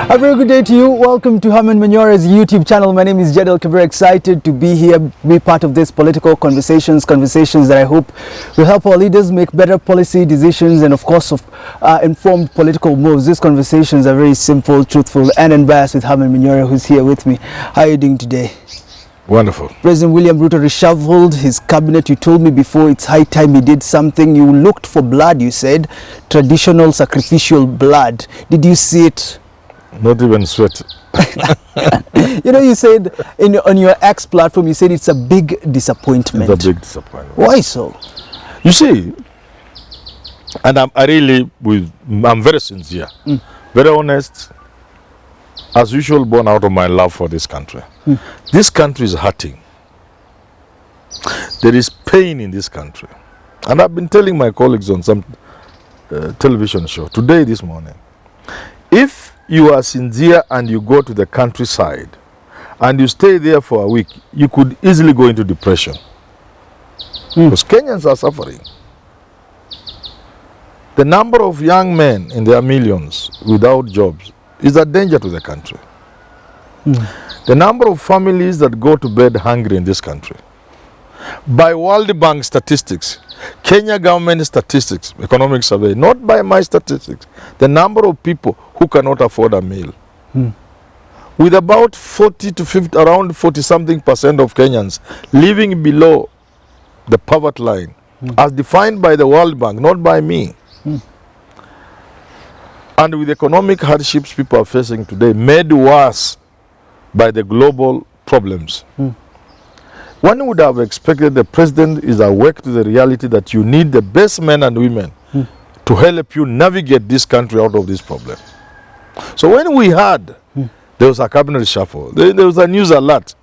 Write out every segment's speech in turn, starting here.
A very good day to you. Welcome to Herman Manyora's YouTube channel. My name is Jedel. Very excited to be here, be part of this political conversations that I hope will help our leaders make better policy decisions and of course informed political moves. These conversations are very simple, truthful and unbiased with Herman Manyora, who's here with me. How are you doing today? Wonderful. President William Ruto reshuffled his cabinet. You told me before it's high time he did something. You looked for blood, you said, traditional sacrificial blood. Did you see it? Not even sweat. You know, you said on your X platform, you said it's a big disappointment. It's a big disappointment. Why so? You see, and I'm very sincere, very honest, as usual, born out of my love for this country. This country is hurting. There is pain in this country. And I've been telling my colleagues on some television show, today, this morning, if you are sincere and you go to the countryside and you stay there for a week, you could easily go into depression. Because Kenyans are suffering. The number of young men in their millions without jobs is a danger to the country. The number of families that go to bed hungry in this country. By World Bank statistics, Kenya government statistics, economic survey, not by my statistics, the number of people who cannot afford a meal. With about 40 to 50, around 40-something% of Kenyans living below the poverty line, as defined by the World Bank, not by me. And with economic hardships people are facing today, made worse by the global problems. One would have expected the president is awake to the reality that you need the best men and women to help you navigate this country out of this problem. So when we had, there was a cabinet shuffle, there was a news alert.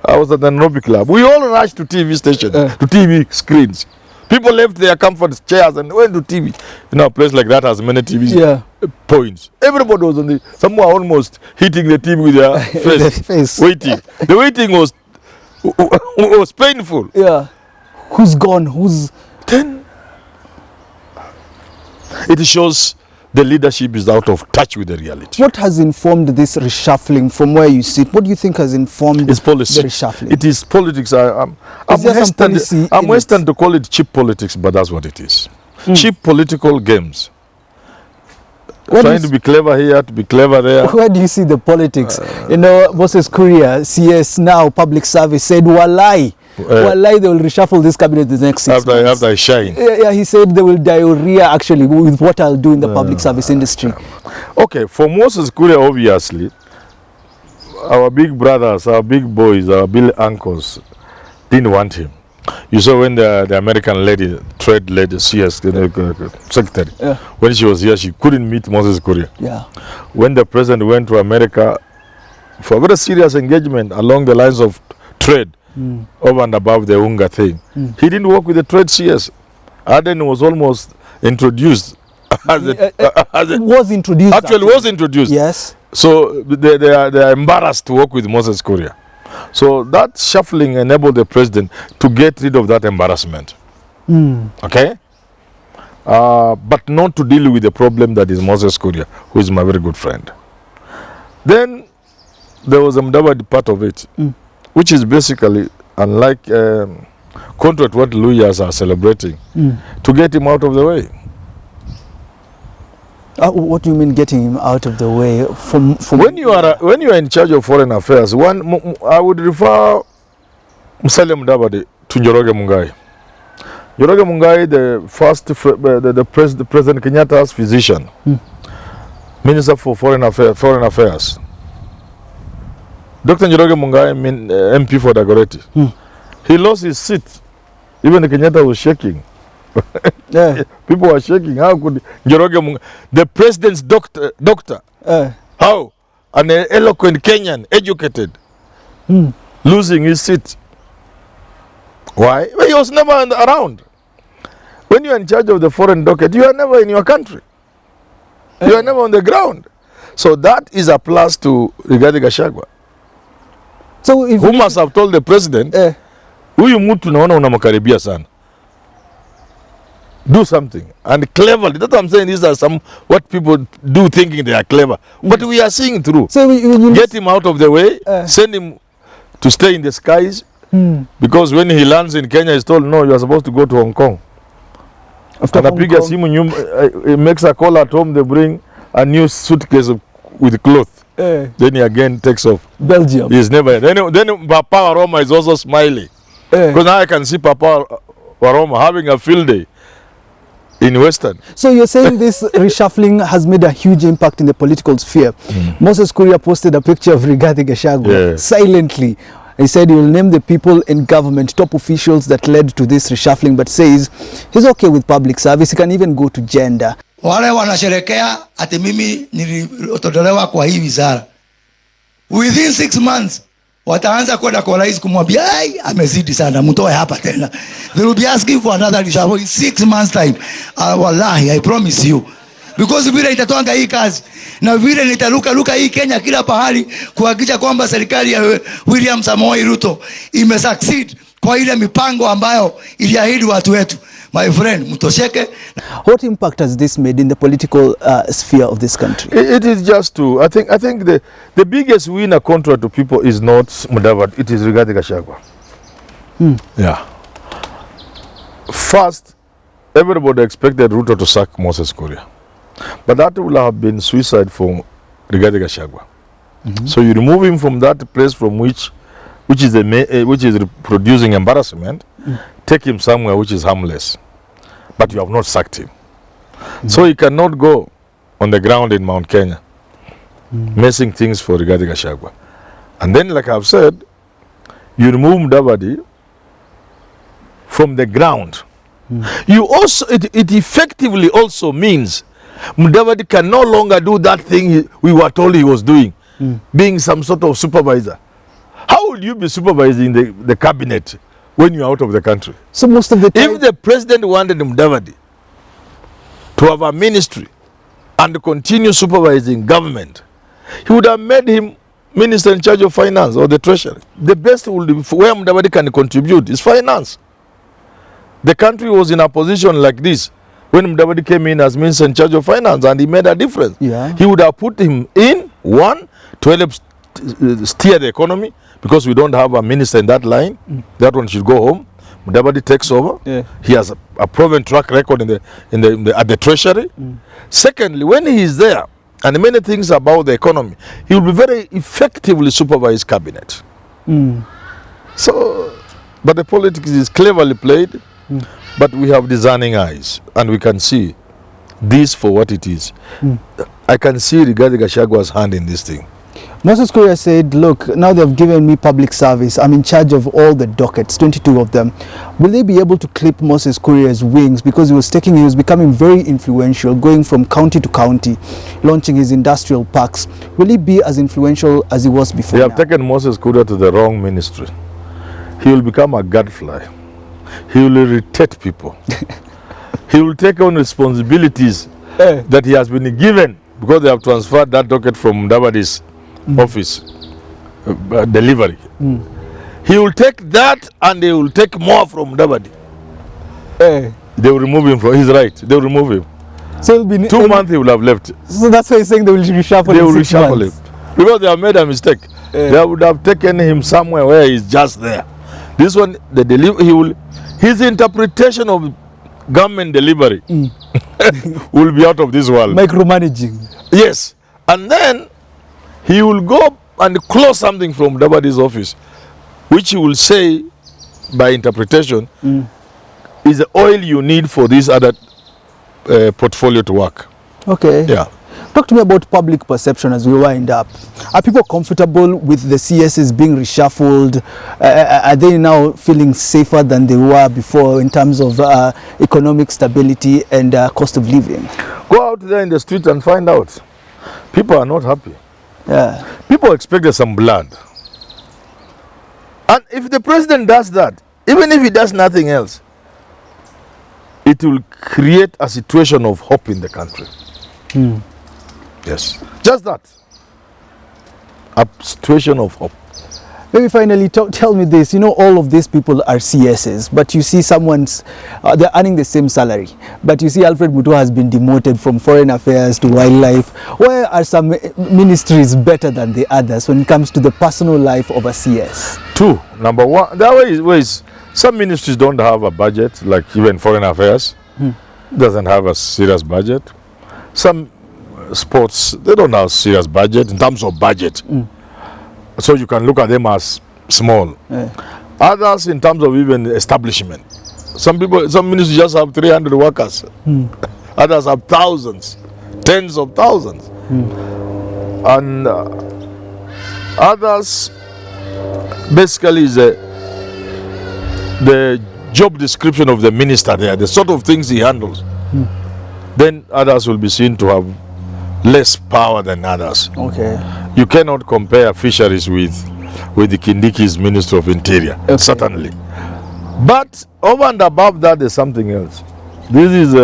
I was at the Nairobi club. We all rushed to TV stations, to TV screens. People left their comfort chairs and went to TV. You know, a place like that has many TV points. Everybody was on some were almost hitting the TV with their face. Waiting. The waiting was painful. Yeah. Who's gone? Who's... Then it shows the leadership is out of touch with the reality. What has informed this reshuffling from where you sit? What do you think has informed it's policy. The reshuffling? It is politics. I'm hesitant to call it cheap politics, but that's what it is. Cheap political games. Trying to be clever here, to be clever there. Where do you see the politics? You know, Moses Kuria, CS now, public service, said, Walai, they will reshuffle this cabinet the next 6 months. After I shine. Yeah, he said they will diarrhea actually with what I'll do in the public service industry. Okay, for Moses Kuria, obviously, our big brothers, our big boys, our big uncles didn't want him. You saw when the American lady, trade lady, CS secretary, when she was here, she couldn't meet Moses Kuria. Yeah. When the president went to America for a very serious engagement along the lines of trade, over and above the UNGA thing, he didn't work with the trade CS. Aden was almost introduced. Was introduced. Yes. So they are embarrassed to work with Moses Kuria. So that shuffling enabled the president to get rid of that embarrassment. Okay? But not to deal with the problem that is Moses Kuria, who is my very good friend. Then there was a Mudavadi part of it, which is basically, unlike contrary to what lawyers are celebrating, to get him out of the way. What do you mean getting him out of the way? When you are in charge of foreign affairs, I would refer Musalia Mudavadi to Njoroge Mungai. Njoroge Mungai, the President Kenyatta's physician, Minister for Foreign Affairs. Dr. Njoroge Mungai, MP for Dagoretti. He lost his seat. Even the Kenyatta was shaking. People were shaking. How could Njoroge Mungai, the president's doctor, how? An eloquent Kenyan, educated, losing his seat. Why? Well, he was never around. When you are in charge of the foreign docket, you are never in your country. You are never on the ground. So that is a plus to Rigathi Gachagua. So if who must have told the president, huyu mtu naona unamkaribia sana. do something, and cleverly. That's what I'm saying. These are some what people do thinking they are clever, but we are seeing through. So you Get him out of the way, send him to stay in the skies, because when he lands in Kenya, he's told, no, you are supposed to go to Hong Kong. After and he makes a call at home, they bring a new suitcase with cloth. Then he again takes off. Belgium. He's never. Then Papa Aroma is also smiling. Because now I can see Papa Aroma having a field day in Western. So you're saying this reshuffling has made a huge impact in the political sphere. Moses Kuria posted a picture of Rigathi Gachagua silently. He said he will name the people in government, top officials that led to this reshuffling, but says he's okay with public service. He can even go to gender. Wale wanasherekea ati mimi nilitolewa kwa hii wizara. Within 6 months wataanza kwenda kwa rais kumwambia ai amezidi sana mtoe hapa tena. They will be asking for another reshuffle in 6 months time. Wallahi, I promise you. Because vile itatoanga hii kazi na vile nitaruka hii Kenya kila pahali kuhakikisha kwamba serikali ya William Samoei Ruto imesucceed kwa ile mipango ambayo iliahidi watu wetu. My friend, mtosheke. What impact has this made in the political sphere of this country? It is just to, I think the biggest winner contra to people is not Mudavadi, it is Rigathi Gachagua. Yeah. First, everybody expected Ruto to sack Moses Kuria. But that will have been suicide for Rigathi Gachagua. So you remove him from that place from which is producing embarrassment, take him somewhere which is harmless. But you have not sacked him. So he cannot go on the ground in Mount Kenya, messing things for Rigathi Gachagua. And then, like I've said, you remove Mudavadi from the ground. You also, it effectively also means Mudavadi can no longer do that thing we were told he was doing, being some sort of supervisor. How will you be supervising the cabinet when you're out of the country? So most of the time, if the president wanted Mudavadi to have a ministry and continue supervising government, he would have made him minister in charge of finance or the treasury. The best would be where Mudavadi can contribute is finance. The country was in a position like this when Mudavadi came in as minister in charge of finance, and he made a difference. He would have put him in, one, to help steer the economy, because we don't have a minister in that line. That one should go home. Mudavadi takes over. He has a proven track record at the treasury. Secondly, when he is there and many things about the economy, he will be very effectively supervise cabinet. So, but the politics is cleverly played, but we have discerning eyes and we can see this for what it is. I can see Rigathi Gachagua's hand in this thing. Moses Kuria said, look, now they've given me public service. I'm in charge of all the dockets, 22 of them. Will they be able to clip Moses Kuria's wings? Because he was becoming very influential, going from county to county, launching his industrial parks. Will he be as influential as he was before? They have taken Moses Kuria to the wrong ministry. He will become a gadfly. He will irritate people. He will take on responsibilities that he has been given, because they have transferred that docket from Mudavadi's office delivery. He will take that and they will take more from Mudavadi. They will remove him from his right. They will remove him. So it'll be 2 months he will have left. So that's why he's saying they will reshuffle. They will reshuffle him because they have made a mistake. They would have taken him somewhere where he's just there. This one, his interpretation of government delivery will be out of this world. Micromanaging. Yes. And then he will go and close something from Mudavadi's office, which he will say, by interpretation, is the oil you need for this other portfolio to work. Okay. Yeah. Talk to me about public perception as we wind up. Are people comfortable with the CSs being reshuffled? Are they now feeling safer than they were before in terms of economic stability and cost of living? Go out there in the street and find out. People are not happy. People expected some blood. And if the president does that, even if he does nothing else, it will create a situation of hope in the country. Yes, just that. A situation of hope. Maybe finally, tell me this. You know, all of these people are CSs, but you see someone's, they're earning the same salary. But you see Alfred Mutua has been demoted from foreign affairs to wildlife. Why are some ministries better than the others when it comes to the personal life of a CS? Two. Number one, there are ways. Some ministries don't have a budget, like even foreign affairs doesn't have a serious budget. Some sports, they don't have serious budget in terms of budget. So you can look at them as small. Others in terms of even establishment. Some ministries just have 300 workers. Others have thousands, tens of thousands. And others basically is the job description of the minister there, the sort of things he handles. Then others will be seen to have less power than others. Okay. You cannot compare fisheries with the Kindiki's Minister of Interior, certainly. But over and above that, there's something else. This is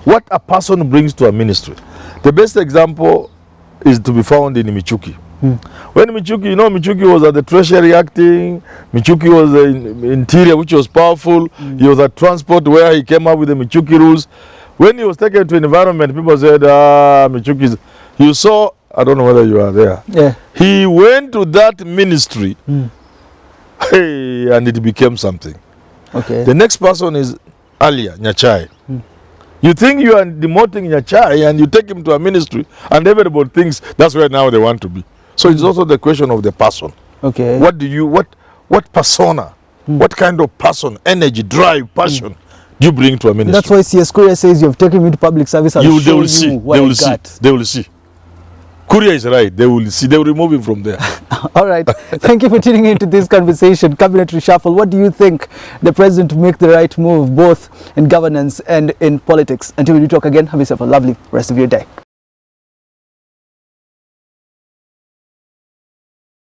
what a person brings to a ministry. The best example is to be found in Michuki. When Michuki was at the Treasury acting, Michuki was the Interior, which was powerful. He was at Transport, where he came up with the Michuki rules. When he was taken to environment, people said, Michuki's. You saw, I don't know whether you are there. Yeah. He went to that ministry, hey, and it became something. Okay. The next person is Alia Nyachai. You think you are demoting Nyachai and you take him to a ministry, and everybody thinks that's where now they want to be. So it's also the question of the person. Okay. What persona, what kind of person, energy, drive, passion do you bring to a ministry? That's why CS Kuria says you've taken me to public service and They will see. They will see. Kuria is right. They will see. They will remove him from there. All right. Thank you for tuning into this conversation. Cabinet reshuffle. What do you think the president to make the right move, both in governance and in politics? Until we talk again, have yourself a lovely rest of your day.